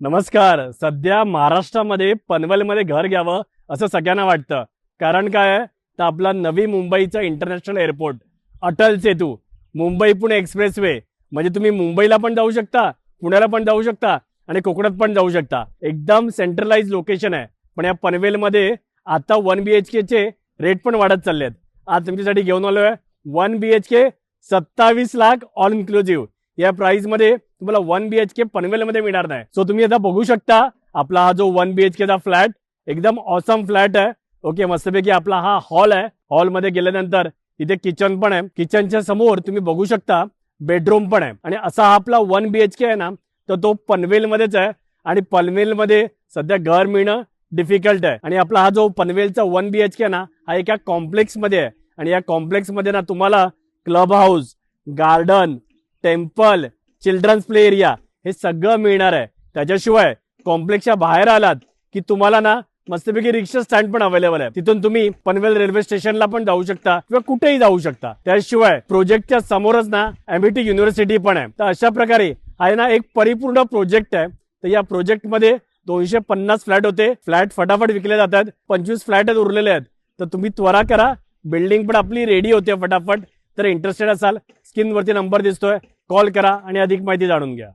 नमस्कार. सध्या महाराष्ट्रामध्ये पनवेलमध्ये घर घ्यावं असं सगळ्यांना वाटतं. कारण काय आहे तर आपला नवी मुंबईचा international airport, Atal Setu, Mumbai Pune expressway. म्हणजे तुम्ही मुंबईला पण जाऊ शकता, पुण्याला पण जाऊ शकता आणि कोकणात पण जाऊ शकता. एकदम सेंट्रलाइज लोकेशन आहे. पण या पनवेलमध्ये आता 1 BHK चे रेट पण वाढत चालले आहेत. आज तुमच्यासाठी घेऊन आलोय 1 BHK 27 लाख ऑल इन्क्लुझिव्ह. या प्राइस मध्ये तुम्हाला 1 BHK पनवेलमध्ये मिळणार नाही. सो तुम्ही आता बघू शकता आपला हा जो 1 BHK चा फ्लॅट एकदम ऑसम फ्लॅट आहे. ओके, मस्तपैकी आपला हा हॉल आहे. हॉल मध्ये गेल्यानंतर इथे किचन पण आहे. किचनच्या समोर तुम्ही बघू शकता बेडरूम पण आहे. आणि असा हा आपला 1 BHK आहे ना, तर तो पनवेलमध्येच आहे. आणि पनवेलमध्ये सध्या घर मिळणं डिफिकल्ट आहे. आणि आपला हा जो पनवेलचा 1 BHK आहे ना, हा एका कॉम्प्लेक्स मध्ये आहे. आणि या कॉम्प्लेक्स मध्ये ना तुम्हाला club house, garden, temple, children's play area हे सगळं मिळणार आहे. त्याच्याशिवाय कॉम्प्लेक्सच्या बाहेर आलात की तुम्हाला ना मस्तपैकी रिक्षा स्टँड पण अवेलेबल आहे. तिथून तुम्ही पनवेल रेल्वे स्टेशनला पण जाऊ शकता किंवा कुठेही जाऊ शकता. त्याशिवाय प्रोजेक्टच्या समोरच ना MIT युनिव्हर्सिटी पण आहे. तर अशा प्रकारे हा ना एक परिपूर्ण प्रोजेक्ट आहे. तर या प्रोजेक्ट मध्ये 250 फ्लॅट होते. फ्लॅट फटाफट विकले जातात. 25 फ्लॅट उरलेले आहेत. तर तुम्ही त्वरा करा, बिल्डिंग पण आपली रेडी होते फटाफट. तर इंटरेस्टेड असाल, स्क्रीनवरती नंबर दिसतोय, कॉल करा आणि अधिक माहिती जाणून घ्या.